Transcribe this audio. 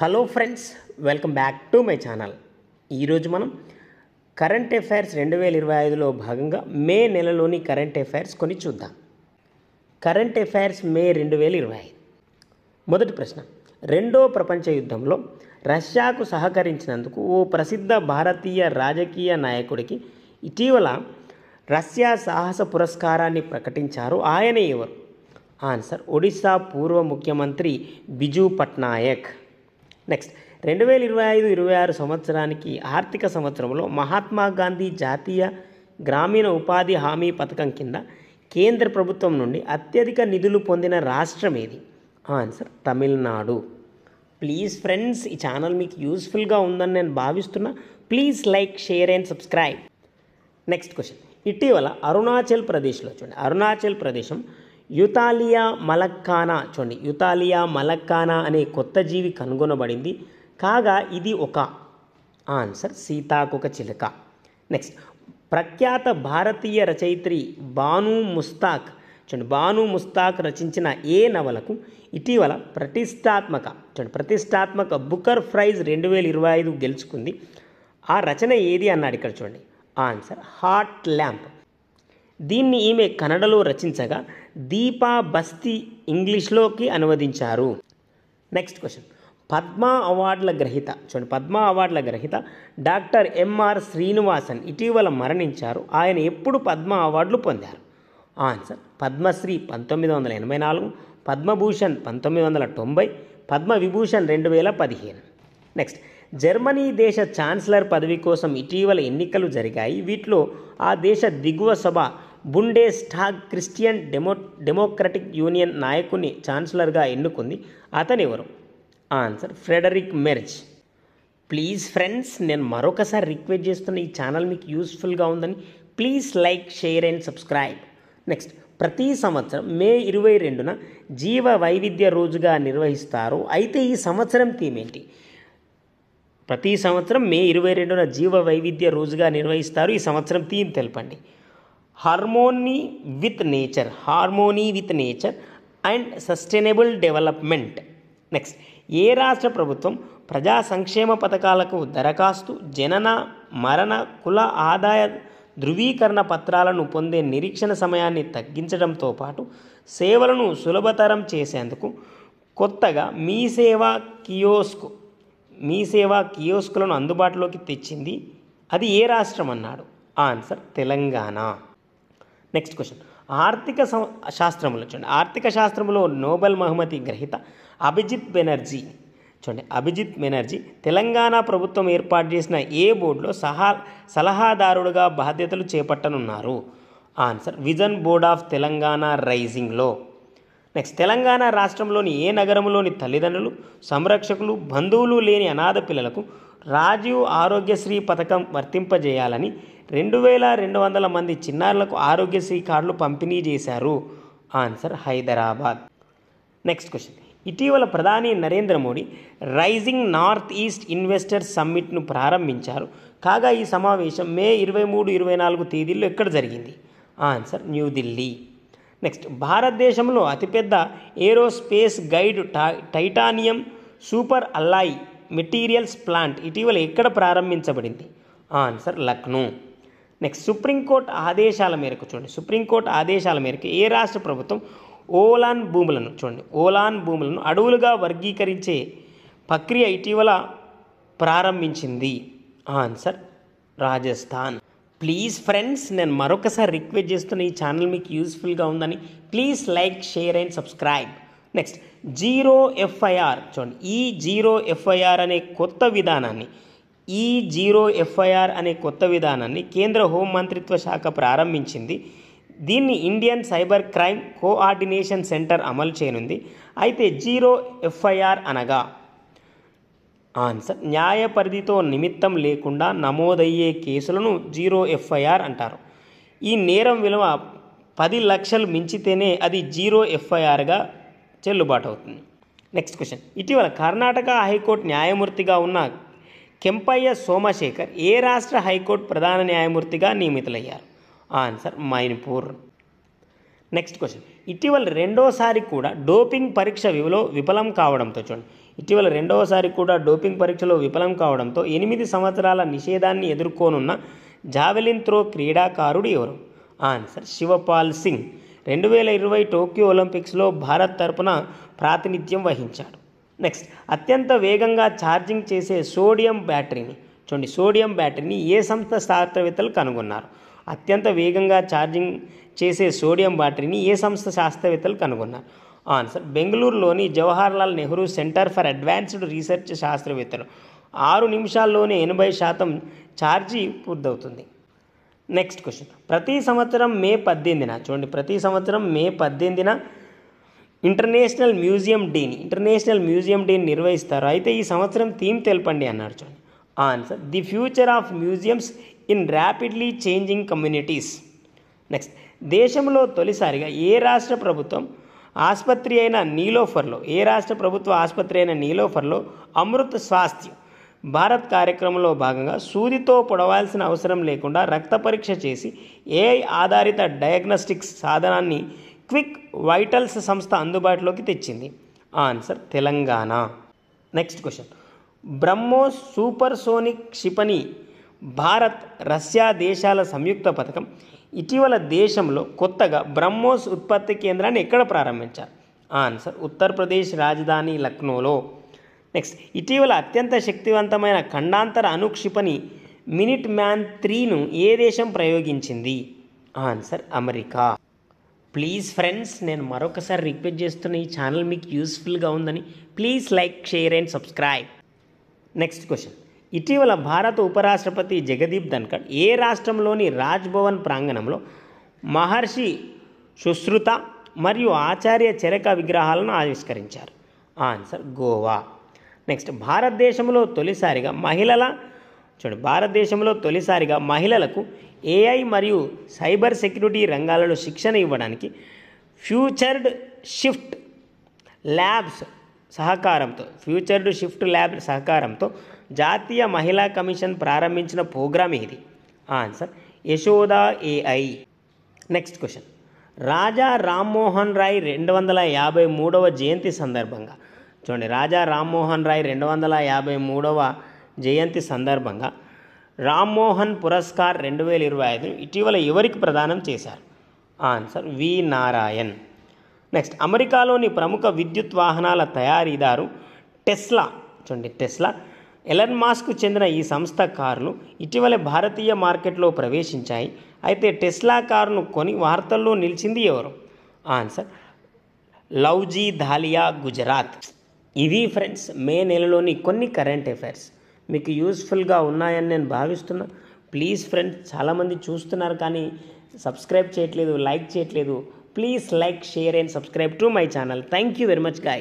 Hello friends, welcome back to my channel. ఈరోజు మనం current affairs 2025లో భాగంగా మే నెలలోని కరెంట్ అఫైర్స్ కొన్ని చూద్దాం. Current affairs May 2025. మొదటి ప్రశ్న, రెండో ప్రపంచ యుద్ధంలో రష్యాకు సహకరించినందుకు ఓ ప్రసిద్ధ భారతీయ రాజకీయ నాయకుడికి ఇటీవల రష్యా సాహస పురస్కారాన్ని ప్రకటించారు. ఆయన ఎవరు? ఆన్సర్, ఒడిశా పూర్వ ముఖ్యమంత్రి బిజు పట్నాయక్. నెక్స్ట్, 2025-26 సంవత్సరానికి ఆర్థిక సంవత్సరంలో మహాత్మా గాంధీ జాతీయ గ్రామీణ ఉపాధి హామీ పథకం కింద కేంద్ర ప్రభుత్వం నుండి అత్యధిక నిధులు పొందిన రాష్ట్రం ఏది? ఆన్సర్, తమిళనాడు. ప్లీజ్ ఫ్రెండ్స్, ఈ ఛానల్ మీకు యూస్ఫుల్గా ఉందని నేను భావిస్తున్నా. Please like, share and subscribe. Next question, ఇటీవల అరుణాచల్ ప్రదేశ్లో చూడండి, అరుణాచల్ ప్రదేశం యుతాలియా మలక్కానా యుతాలియా మలక్కానా అనే కొత్త జీవి కనుగొనబడింది. కాగా ఇది ఒక ఆన్సర్, సీతాకొక చిలుక. నెక్స్ట్, ప్రఖ్యాత భారతీయ రచయిత్రి బాను ముస్తాక్ రచించిన ఏ నవలకు ఇటీవల ప్రతిష్టాత్మక బుకర్ ప్రైజ్ 2025 గెలుచుకుంది? ఆ రచన ఏది అన్నాడు ఇక్కడ చూడండి. Answer, hot lamp. దీన్ని ఈమె కన్నడలో రచించగా దీపా బస్తీ ఇంగ్లీష్లోకి అనువదించారు. నెక్స్ట్ క్వశ్చన్, పద్మ అవార్డుల గ్రహీత డాక్టర్ ఎంఆర్ శ్రీనివాసన్ ఇటీవల మరణించారు. ఆయన ఎప్పుడు పద్మ అవార్డులు పొందారు? Answer, Padma Shri 1984, Padma Bhushan 1990, Padma Vibhushan 2015. Next, Germany దేశ ఛాన్సలర్ పదవి కోసం ఇటీవల ఎన్నికలు జరిగాయి. వీటిలో ఆ దేశ దిగువ సభ బుండెస్టాగ్ క్రిస్టియన్ డెమోక్రటిక్ యూనియన్ నాయకుని ఛాన్సలర్గా ఎన్నుకుంది. అతనెవరు? Answer, Friedrich Merz. Please friends, నేను మరొకసారి రిక్వెస్ట్ చేస్తున్న, ఈ ఛానల్ మీకు యూస్ఫుల్గా ఉందని please like, share and subscribe. Next, ప్రతి సంవత్సరం మే 22న జీవ వైవిధ్య రోజుగా నిర్వహిస్తారు. అయితే ఈ సంవత్సరం థీమ్ ఏంటి? ప్రతి సంవత్సరం మే 22న జీవ వైవిధ్య రోజుగా నిర్వహిస్తారు. ఈ సంవత్సరం థీమ్ తెలపండి. Harmony with nature and sustainable development. Next, ఏ రాష్ట్ర ప్రభుత్వం ప్రజా సంక్షేమ పథకాలకు దరఖాస్తు, జనన, మరణ, కుల ఆదాయ ధృవీకరణ పత్రాలను పొందే నిరీక్షణ సమయాన్ని తగ్గించడంతో పాటు సేవలను సులభతరం చేసేందుకు కొత్తగా మీ సేవా కియోస్కులను అందుబాటులోకి తెచ్చింది? అది ఏ రాష్ట్రం అన్నాడు? ఆన్సర్, తెలంగాణ. నెక్స్ట్ క్వశ్చన్, ఆర్థిక శాస్త్రంలో నోబెల్ బహుమతి గ్రహీత అభిజిత్ బెనర్జీ తెలంగాణ ప్రభుత్వం ఏర్పాటు చేసిన ఏ బోర్డులో సలహాదారుడుగా బాధ్యతలు చేపట్టనున్నారు? Answer, vision board of Telangana రైజింగ్లో. నెక్స్ట్, తెలంగాణ రాష్ట్రంలోని ఏ నగరంలోని తల్లిదండ్రులు, సంరక్షకులు, బంధువులు లేని అనాథ పిల్లలకు రాజీవ్ ఆరోగ్యశ్రీ పథకం వర్తింపజేయాలని 2200 మంది చిన్నారులకు ఆరోగ్యశ్రీ కార్డులు పంపిణీ చేశారు? ఆన్సర్, హైదరాబాద్. నెక్స్ట్ క్వశ్చన్, ఇటీవల ప్రధాని Narendra Modi rising North East investors సమ్మిట్ను ప్రారంభించారు. కాగా ఈ సమావేశం మే 23-24 తేదీల్లో ఎక్కడ జరిగింది? ఆన్సర్, న్యూఢిల్లీ. నెక్స్ట్, భారతదేశంలో అతిపెద్ద aerospace guide titanium super alloy materials plant ఇటీవల ఎక్కడ ప్రారంభించబడింది? ఆన్సర్, లక్నో. నెక్స్ట్, సుప్రీంకోర్టు ఆదేశాల మేరకు ఏ రాష్ట్ర ప్రభుత్వం ఓలాన్ భూములను అడవులుగా వర్గీకరించే ప్రక్రియ ఇటీవల ప్రారంభించింది? ఆన్సర్, రాజస్థాన్. ప్లీజ్ ఫ్రెండ్స్, నేను మరొకసారి రిక్వెస్ట్ చేస్తున్న, ఈ ఛానల్ మీకు యూస్ఫుల్గా ఉందని please like, share and subscribe. Next, zero FIR అనే కొత్త విధానాన్ని కేంద్ర హోంమంత్రిత్వ శాఖ ప్రారంభించింది. దీన్ని Indian cyber crime coordination centre అమలు చేయనుంది. అయితే జీరో ఎఫ్ఐఆర్ అనగా? ఆన్సర్, న్యాయ పరిధితో నిమిత్తం లేకుండా నమోదయ్యే కేసులను జీరో ఎఫ్ఐఆర్ అంటారు. ఈ నేరం విలువ 10 లక్షలు మించితేనే అది జీరో ఎఫ్ఐఆర్గా చెల్లుబాటు అవుతుంది. నెక్స్ట్ క్వశ్చన్, ఇటీవల కర్ణాటక హైకోర్టు న్యాయమూర్తిగా ఉన్న కెంపయ్య సోమశేఖర్ ఏ రాష్ట్ర హైకోర్టు ప్రధాన న్యాయమూర్తిగా నియమితులయ్యారు? ఆన్సర్, మణిపూర్. నెక్స్ట్ క్వశ్చన్, ఇటీవల రెండోసారి కూడా డోపింగ్ పరీక్ష విఫలం కావడంతో చూడండి, ఇటీవల రెండవసారి కూడా డోపింగ్ పరీక్షలో విఫలం కావడంతో 8 సంవత్సరాల నిషేధాన్ని ఎదుర్కోనున్న జావెలిన్ త్రో క్రీడాకారుడు ఎవరు? ఆన్సర్ శివపాల్ సింగ్. 2020 టోక్యో ఒలింపిక్స్లో భారత్ తరపున ప్రాతినిధ్యం వహించాడు. నెక్స్ట్, అత్యంత వేగంగా ఛార్జింగ్ చేసే సోడియం బ్యాటరీని చూడండి, సోడియం బ్యాటరీని ఏ సంస్థ శాస్త్రవేత్తలు కనుగొన్నారు? అత్యంత వేగంగా ఛార్జింగ్ చేసే సోడియం బ్యాటరీని ఏ సంస్థ శాస్త్రవేత్తలు కనుగొన్నారు? ఆన్సర్ బెంగళూరులోని Jawaharlal Nehru centre for advanced research శాస్త్రవేత్తలు. 6 నిమిషాల్లోనే 80% ఛార్జీ పూర్తవుతుంది. నెక్స్ట్ క్వశ్చన్, ప్రతి సంవత్సరం మే 18న చూడండి, ప్రతి సంవత్సరం మే 18న ఇంటర్నేషనల్ మ్యూజియం డేని నిర్వహిస్తారు. అయితే ఈ సంవత్సరం థీమ్ తెలపండి అన్నారు. చూడండి, answer the future of museums in rapidly changing communities. Next, దేశంలో తొలిసారిగా ఏ రాష్ట్ర ప్రభుత్వ ఆసుపత్రి అయిన నీలోఫర్లో అమృత్ స్వాస్థ్య భారత్ కార్యక్రమంలో భాగంగా సూదితో పొడవాల్సిన అవసరం లేకుండా రక్త పరీక్ష చేసి ఏఐ ఆధారిత డయాగ్నోస్టిక్స్ సాధనాన్ని క్విక్ వైటల్స్ సంస్థ అందుబాటులోకి తెచ్చింది. Answer Telangana. Next question, BrahMos supersonic క్షిపణి భారత్ రష్యా దేశాల సంయుక్త పథకం ఇటీవల దేశంలో కొత్తగా బ్రహ్మోస్ ఉత్పత్తి కేంద్రాన్ని ఎక్కడ ప్రారంభించారు? ఆన్సర్ ఉత్తరప్రదేశ్ రాజధాని లక్నోలో. నెక్స్ట్, ఇటీవల అత్యంత శక్తివంతమైన ఖండాంతర అణుక్షిపణి మినిట్ మ్యాన్ 3ను ఏ దేశం ప్రయోగించింది? Answer America. ప్లీజ్ ఫ్రెండ్స్, నేను మరొకసారి రిక్వెస్ట్ చేస్తున్న ఈ ఛానల్ మీకు యూస్ఫుల్గా ఉందని please like, share and subscribe. Next question, ఇటీవల భారత ఉపరాష్ట్రపతి జగదీప్ ధన్కర్ ఏ రాష్ట్రంలోని రాజ్భవన్ ప్రాంగణంలో మహర్షి సుశ్రుత మరియు ఆచార్య చరక విగ్రహాలను ఆవిష్కరించారు? ఆన్సర్ గోవా. నెక్స్ట్, భారతదేశంలో తొలిసారిగా మహిళలకు ఏఐ మరియు సైబర్ సెక్యూరిటీ రంగాలలో శిక్షణ ఇవ్వడానికి ఫ్యూచర్డ్ షిఫ్ట్ ల్యాబ్స్ సహకారంతో జాతీయ మహిళా కమిషన్ ప్రారంభించిన ప్రోగ్రామ్ ఇది. Answer Yashoda AI. Next question, Raja Rammohan Roy 253వ జయంతి సందర్భంగా చూడండి, రాజా రామ్మోహన్ రాయ్ 253వ జయంతి సందర్భంగా రామ్మోహన్ పురస్కార్ 2025 ఇటీవల ఎవరికి ప్రదానం చేశారు? ఆన్సర్ వి నారాయణ్. నెక్స్ట్, అమెరికాలోని ప్రముఖ విద్యుత్ వాహనాల తయారీదారు టెస్లా ఎలన్ మాస్క్ చెందిన ఈ సంస్థ కార్లు ఇటీవల భారతీయ మార్కెట్లో ప్రవేశించాయి. అయితే టెస్లా కారును కొని వార్తల్లో నిలిచింది ఎవరు? ఆన్సర్ లవ్జీ ధాలియా, గుజరాత్. ఇవి ఫ్రెండ్స్ మే నెలలోని కొన్ని కరెంట్ అఫైర్స్ మీకు యూస్ఫుల్గా ఉన్నాయని నేను భావిస్తున్నా. ప్లీజ్ ఫ్రెండ్స్, చాలామంది చూస్తున్నారు కానీ సబ్స్క్రైబ్ చేయట్లేదు, లైక్ చేయట్లేదు. Please like, share and subscribe to my channel. Thank you very much guys.